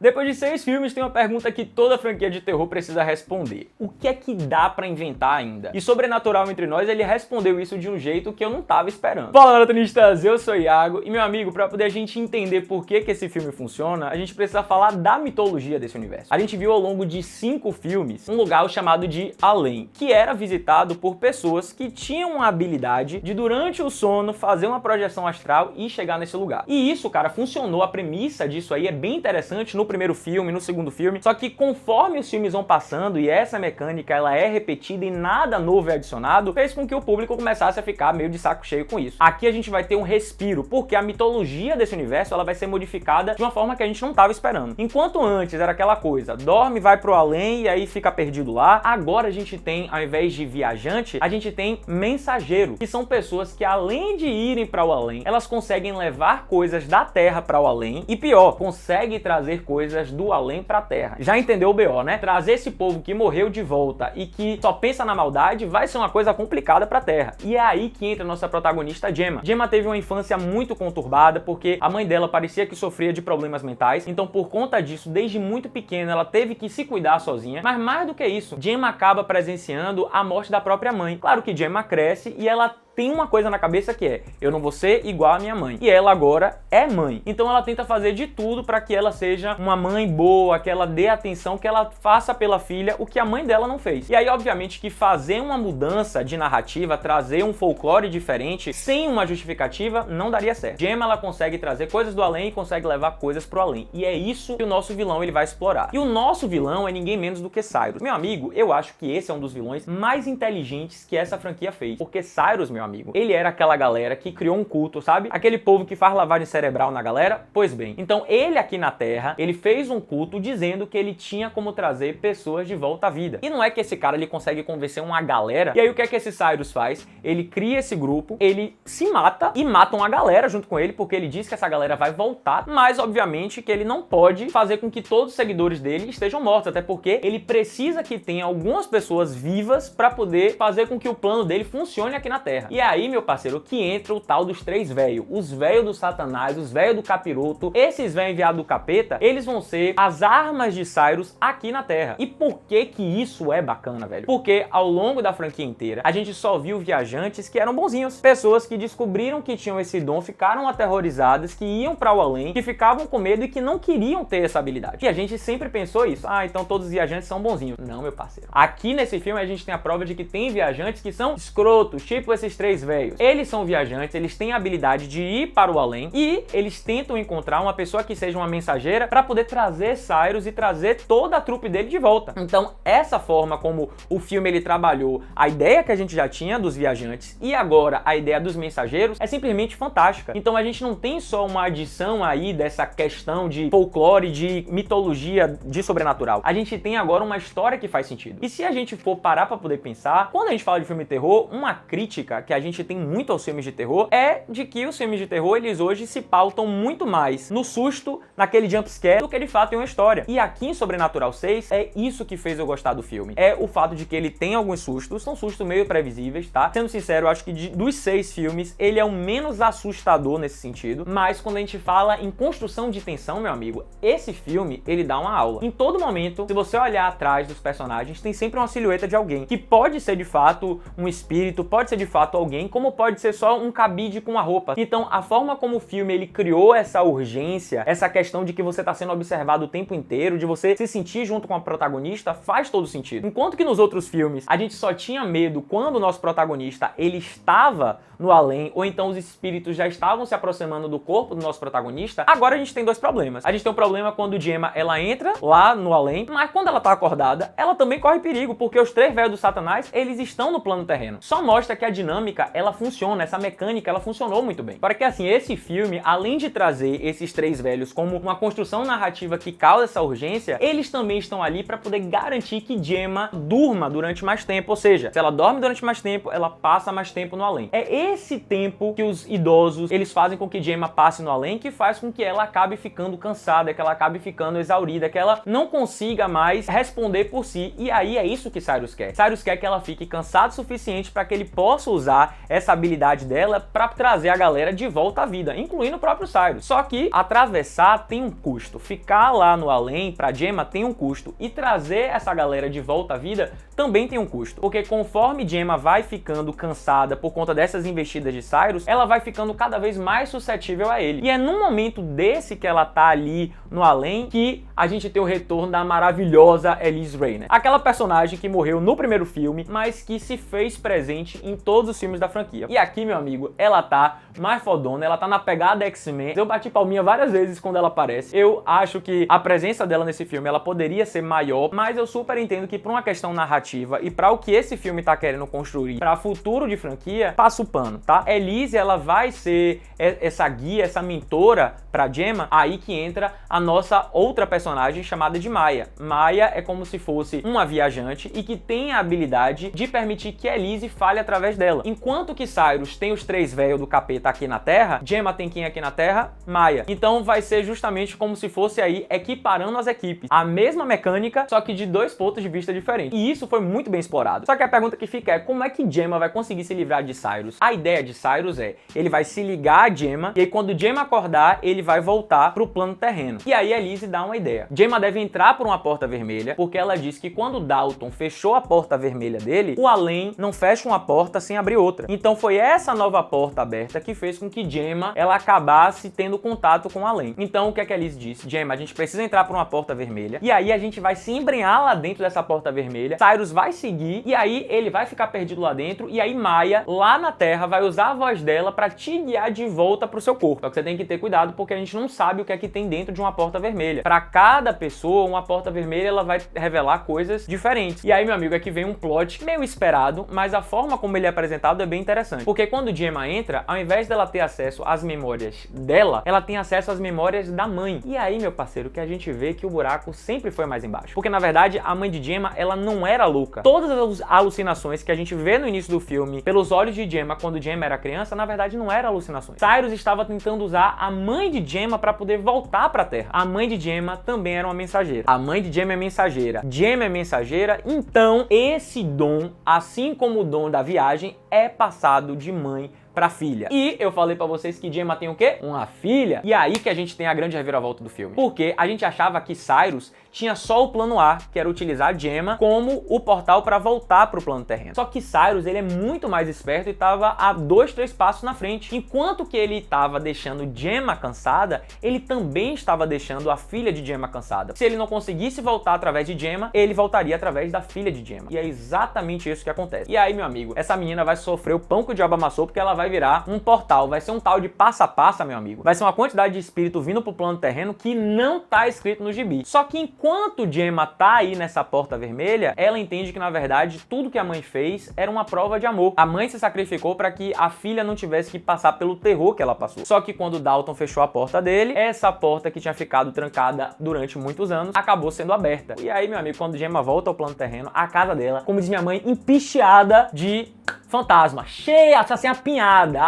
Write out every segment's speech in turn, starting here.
Depois de 6 filmes, tem uma pergunta que toda franquia de terror precisa responder. O que é que dá pra inventar ainda? E Sobrenatural Entre Nós, ele respondeu isso de um jeito que eu não tava esperando. Fala, maratonistas! Eu sou o Iago e, meu amigo, pra poder a gente entender por que esse filme funciona, a gente precisa falar da mitologia desse universo. A gente viu ao longo de 5 filmes um lugar chamado de Além, que era visitado por pessoas que tinham a habilidade de, durante o sono, fazer uma projeção astral e chegar nesse lugar. E isso, cara, funcionou. A premissa disso aí é bem interessante no primeiro filme, no segundo filme, só que conforme os filmes vão passando e essa mecânica ela é repetida e nada novo é adicionado, fez com que o público começasse a ficar meio de saco cheio com isso. Aqui a gente vai ter um respiro, porque a mitologia desse universo ela vai ser modificada de uma forma que a gente não estava esperando. Enquanto antes era aquela coisa, dorme, vai pro além e aí fica perdido lá, agora a gente tem, ao invés de viajante, a gente tem mensageiro, que são pessoas que além de irem para o além, elas conseguem levar coisas da Terra para o além e pior, conseguem trazer coisas do além pra Terra. Já entendeu o BO, né? Trazer esse povo que morreu de volta e que só pensa na maldade vai ser uma coisa complicada pra Terra. E é aí que entra a nossa protagonista Gemma. Gemma teve uma infância muito conturbada porque a mãe dela parecia que sofria de problemas mentais, então por conta disso, desde muito pequena, ela teve que se cuidar sozinha. Mas mais do que isso, Gemma acaba presenciando a morte da própria mãe. Claro que Gemma cresce e ela tem uma coisa na cabeça que é, eu não vou ser igual a minha mãe. E ela agora é mãe. Então ela tenta fazer de tudo para que ela seja uma mãe boa, que ela dê atenção, que ela faça pela filha o que a mãe dela não fez. E aí, obviamente, que fazer uma mudança de narrativa, trazer um folclore diferente, sem uma justificativa, não daria certo. Gemma, ela consegue trazer coisas do além e consegue levar coisas pro além. E é isso que o nosso vilão ele vai explorar. E o nosso vilão é ninguém menos do que Cyrus. Meu amigo, eu acho que esse é um dos vilões mais inteligentes que essa franquia fez. Porque Cyrus, meu amigo, ele era aquela galera que criou um culto, sabe? Aquele povo que faz lavagem cerebral na galera? Pois bem, então ele aqui na Terra, ele fez um culto dizendo que ele tinha como trazer pessoas de volta à vida. E não é que esse cara ele consegue convencer uma galera. E aí o que é que esse Cyrus faz? Ele cria esse grupo, ele se mata e mata uma galera junto com ele, porque ele diz que essa galera vai voltar, mas obviamente que ele não pode fazer com que todos os seguidores dele estejam mortos, até porque ele precisa que tenha algumas pessoas vivas para poder fazer com que o plano dele funcione aqui na Terra. E é aí, meu parceiro, que entra o tal dos 3 velhos. Os velhos do Satanás, os velhos do capiroto, esses velhos enviados do capeta, eles vão ser as armas de Cyrus aqui na Terra. E por que que isso é bacana, velho? Porque ao longo da franquia inteira, a gente só viu viajantes que eram bonzinhos. Pessoas que descobriram que tinham esse dom, ficaram aterrorizadas, que iam para o além, que ficavam com medo e que não queriam ter essa habilidade. E a gente sempre pensou isso. Ah, então todos os viajantes são bonzinhos. Não, meu parceiro. Aqui nesse filme a gente tem a prova de que tem viajantes que são escrotos, tipo esses 3 velhos. Eles são viajantes, eles têm a habilidade de ir para o além e eles tentam encontrar uma pessoa que seja uma mensageira para poder trazer Cyrus e trazer toda a trupe dele de volta. Então, essa forma como o filme ele trabalhou a ideia que a gente já tinha dos viajantes e agora a ideia dos mensageiros é simplesmente fantástica. Então, a gente não tem só uma adição aí dessa questão de folclore, de mitologia, de sobrenatural. A gente tem agora uma história que faz sentido. E se a gente for parar para poder pensar, quando a gente fala de filme de terror, uma crítica que a gente tem muito aos filmes de terror é de que os filmes de terror, eles hoje se pautam muito mais no susto, naquele jumpscare, do que de fato em uma história. E aqui em Sobrenatural 6, é isso que fez eu gostar do filme. É o fato de que ele tem alguns sustos, são sustos meio previsíveis, tá? Sendo sincero, eu acho que dos 6 filmes, ele é o menos assustador nesse sentido, mas quando a gente fala em construção de tensão, meu amigo, esse filme, ele dá uma aula. Em todo momento, se você olhar atrás dos personagens, tem sempre uma silhueta de alguém, que pode ser de fato um espírito, pode ser de fato alguém, como pode ser só um cabide com uma roupa. Então, a forma como o filme ele criou essa urgência, essa questão de que você está sendo observado o tempo inteiro, de você se sentir junto com a protagonista, faz todo sentido. Enquanto que nos outros filmes, a gente só tinha medo quando o nosso protagonista, ele estava no além, ou então os espíritos já estavam se aproximando do corpo do nosso protagonista, agora a gente tem 2 problemas. A gente tem um problema quando Gemma, ela entra lá no além, mas quando ela tá acordada, ela também corre perigo, porque os 3 velhos do Satanás, eles estão no plano terreno. Só mostra que a dinâmica, ela funciona, essa mecânica, ela funcionou muito bem. Para que assim, esse filme, além de trazer esses 3 velhos como uma construção narrativa que causa essa urgência, eles também estão ali para poder garantir que Gemma durma durante mais tempo, ou seja, se ela dorme durante mais tempo, ela passa mais tempo no além. É esse tempo que os idosos, eles fazem com que Gemma passe no além, que faz com que ela acabe ficando cansada, que ela acabe ficando exaurida, que ela não consiga mais responder por si. E aí é isso que Cyrus quer. Cyrus quer que ela fique cansada o suficiente para que ele possa usar usar essa habilidade dela pra trazer a galera de volta à vida, incluindo o próprio Cyrus. Só que atravessar tem um custo, ficar lá no além pra Gemma tem um custo, e trazer essa galera de volta à vida também tem um custo, porque conforme Gemma vai ficando cansada por conta dessas investidas de Cyrus, ela vai ficando cada vez mais suscetível a ele. E é num momento desse que ela tá ali no além que a gente tem o retorno da maravilhosa Elise Rayner, aquela personagem que morreu no primeiro filme, mas que se fez presente em todos os filmes da franquia. E aqui, meu amigo, ela tá mais fodona, ela tá na pegada X-Men. Eu bati palminha várias vezes quando ela aparece. Eu acho que a presença dela nesse filme, ela poderia ser maior, mas eu super entendo que por uma questão narrativa e para o que esse filme tá querendo construir para futuro de franquia, passa o pano, tá? Elise, ela vai ser essa guia, essa mentora pra Gemma, aí que entra a nossa outra personagem chamada de Maya. Maya é como se fosse uma viajante e que tem a habilidade de permitir que Elise fale através dela. Enquanto que Cyrus tem os 3 véios do capeta aqui na Terra, Gemma tem quem aqui na Terra? Maya. Então vai ser justamente como se fosse aí equiparando as equipes. A mesma mecânica, só que de 2 pontos de vista diferentes. E isso foi muito bem explorado. Só que a pergunta que fica é, como é que Gemma vai conseguir se livrar de Cyrus? A ideia de Cyrus é, ele vai se ligar a Gemma, e aí quando Gemma acordar, ele vai voltar pro plano terreno. E aí Elise dá uma ideia. Gemma deve entrar por uma porta vermelha, porque ela diz que quando Dalton fechou a porta vermelha dele, o além não fecha uma porta sem abrir outra. Então foi essa nova porta aberta que fez com que Gemma, ela acabasse tendo contato com o além. Então o que é que Elise disse? Gemma, a gente precisa entrar por uma porta vermelha, e aí a gente vai se embrenhar lá dentro dessa porta vermelha, Cyrus vai seguir, e aí ele vai ficar perdido lá dentro, e aí Maya, lá na Terra, vai usar a voz dela pra te guiar de volta pro seu corpo. Só que você tem que ter cuidado, porque a gente não sabe o que é que tem dentro de uma porta vermelha. Pra cada pessoa, uma porta vermelha, ela vai revelar coisas diferentes. E aí, meu amigo, é que vem um plot meio esperado, mas a forma como ele é apresentado é bem interessante. Porque quando Gemma entra, ao invés dela ter acesso às memórias dela, ela tem acesso às memórias da mãe. E aí, meu parceiro, que a gente vê que o buraco sempre foi mais embaixo. Porque, na verdade, a mãe de Gemma, ela não era louca. Todas as alucinações que a gente vê no início do filme, pelos olhos de Gemma, quando Gemma era criança, na verdade, não eram alucinações. Cyrus estava tentando usar a mãe de Gemma para poder voltar pra Terra. A mãe de Gemma também era uma mensageira. A mãe de Gemma é mensageira. Gemma é mensageira, então esse dom, assim como o dom da viagem, é passado de mãe pra filha. E eu falei pra vocês que Gemma tem o quê? Uma filha. E aí que a gente tem a grande reviravolta do filme. Porque a gente achava que Cyrus tinha só o plano A, que era utilizar Gemma como o portal pra voltar pro plano terreno. Só que Cyrus, ele é muito mais esperto e tava a 2, 3 passos na frente. Enquanto que ele tava deixando Gemma cansada, ele também estava deixando a filha de Gemma cansada. Se ele não conseguisse voltar através de Gemma, ele voltaria através da filha de Gemma. E é exatamente isso que acontece. E aí, meu amigo, essa menina vai sofrer o pão que o diabo amassou, porque ela vai virar um portal, vai ser um tal de passa-passa, meu amigo. Vai ser uma quantidade de espírito vindo pro plano terreno que não tá escrito no gibi. Só que enquanto Gemma tá aí nessa porta vermelha, ela entende que, na verdade, tudo que a mãe fez era uma prova de amor. A mãe se sacrificou para que a filha não tivesse que passar pelo terror que ela passou. Só que quando Dalton fechou a porta dele, essa porta que tinha ficado trancada durante muitos anos, acabou sendo aberta. E aí, meu amigo, quando Gemma volta ao plano terreno, a casa dela, como diz minha mãe, empicheada de fantasma, cheia, assim, apinhada,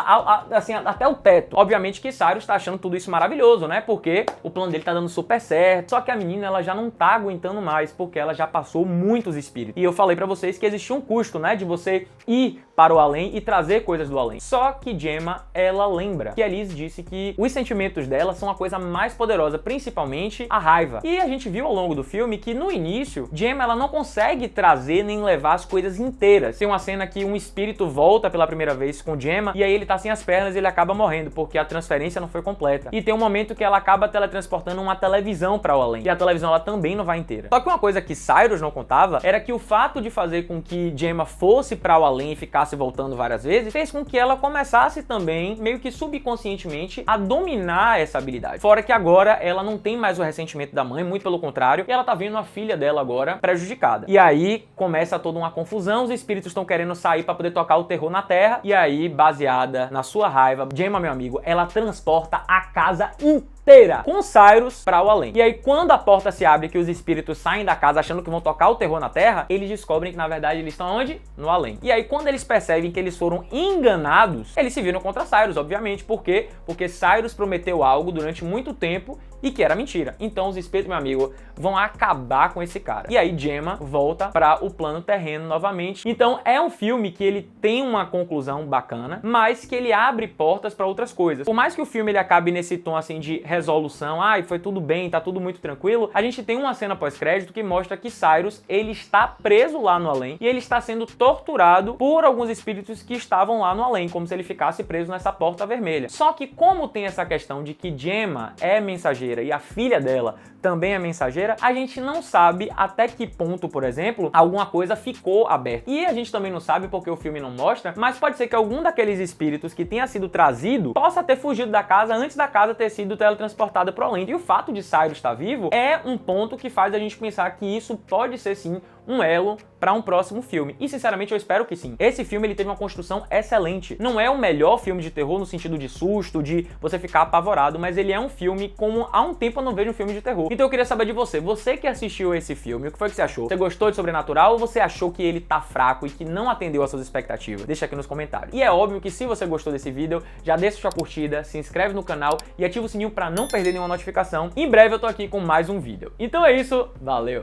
assim, até o teto. Obviamente que Cyrus tá achando tudo isso maravilhoso, né? Porque o plano dele tá dando super certo. Só que a menina, ela já não tá aguentando mais, porque ela já passou muitos espíritos. E eu falei pra vocês que existia um custo, né? De você ir para o além e trazer coisas do além. Só que Gemma, ela lembra que Elise disse que os sentimentos dela são a coisa mais poderosa, principalmente a raiva. E a gente viu ao longo do filme que no início, Gemma, ela não consegue trazer nem levar as coisas inteiras. Tem uma cena que um espírito volta pela primeira vez com Gemma e aí ele tá sem as pernas e ele acaba morrendo porque a transferência não foi completa. E tem um momento que ela acaba teletransportando uma televisão para o além. E a televisão, ela também não vai inteira. Só que uma coisa que Cyrus não contava era que o fato de fazer com que Gemma fosse para o além e ficasse voltando várias vezes fez com que ela começasse também, meio que subconscientemente, a dominar essa habilidade. Fora que agora ela não tem mais o ressentimento da mãe, muito pelo contrário, e ela tá vendo a filha dela agora prejudicada. E aí começa toda uma confusão, os espíritos estão querendo sair para poder tocar o terror na Terra, e aí, baseada na sua raiva, Gemma, meu amigo, ela transporta a casa inteira com Cyrus para o além. E aí, quando a porta se abre, que os espíritos saem da casa achando que vão tocar o terror na Terra, eles descobrem que, na verdade, eles estão onde? No além. E aí, quando eles percebem que eles foram enganados, eles se viram contra Cyrus, obviamente. Por quê? Porque Cyrus prometeu algo durante muito tempo e que era mentira. Então os espíritos, meu amigo, vão acabar com esse cara. E aí Gemma volta para o plano terreno novamente. Então é um filme que ele tem uma conclusão bacana, mas que ele abre portas para outras coisas. Por mais que o filme ele acabe nesse tom assim de resolução, ai, foi tudo bem, tá tudo muito tranquilo, a gente tem uma cena pós-crédito que mostra que Cyrus, ele está preso lá no além e ele está sendo torturado por alguns espíritos que estavam lá no além, como se ele ficasse preso nessa porta vermelha. Só que como tem essa questão de que Gemma é mensageira e a filha dela também é mensageira, a gente não sabe até que ponto, por exemplo, alguma coisa ficou aberta. E a gente também não sabe porque o filme não mostra, mas pode ser que algum daqueles espíritos que tenha sido trazido possa ter fugido da casa antes da casa ter sido teletransportada para o além. E o fato de Cyrus estar vivo é um ponto que faz a gente pensar que isso pode ser sim um elo para um próximo filme. E sinceramente eu espero que sim. Esse filme ele teve uma construção excelente. Não é o melhor filme de terror no sentido de susto, de você ficar apavorado, mas ele é um filme como há um tempo eu não vejo um filme de terror. Então eu queria saber de você. Você que assistiu esse filme, o que foi que você achou? Você gostou de Sobrenatural ou você achou que ele tá fraco e que não atendeu às suas expectativas? Deixa aqui nos comentários. E é óbvio que se você gostou desse vídeo, já deixa sua curtida, se inscreve no canal e ativa o sininho para não perder nenhuma notificação. Em breve eu tô aqui com mais um vídeo. Então é isso, valeu!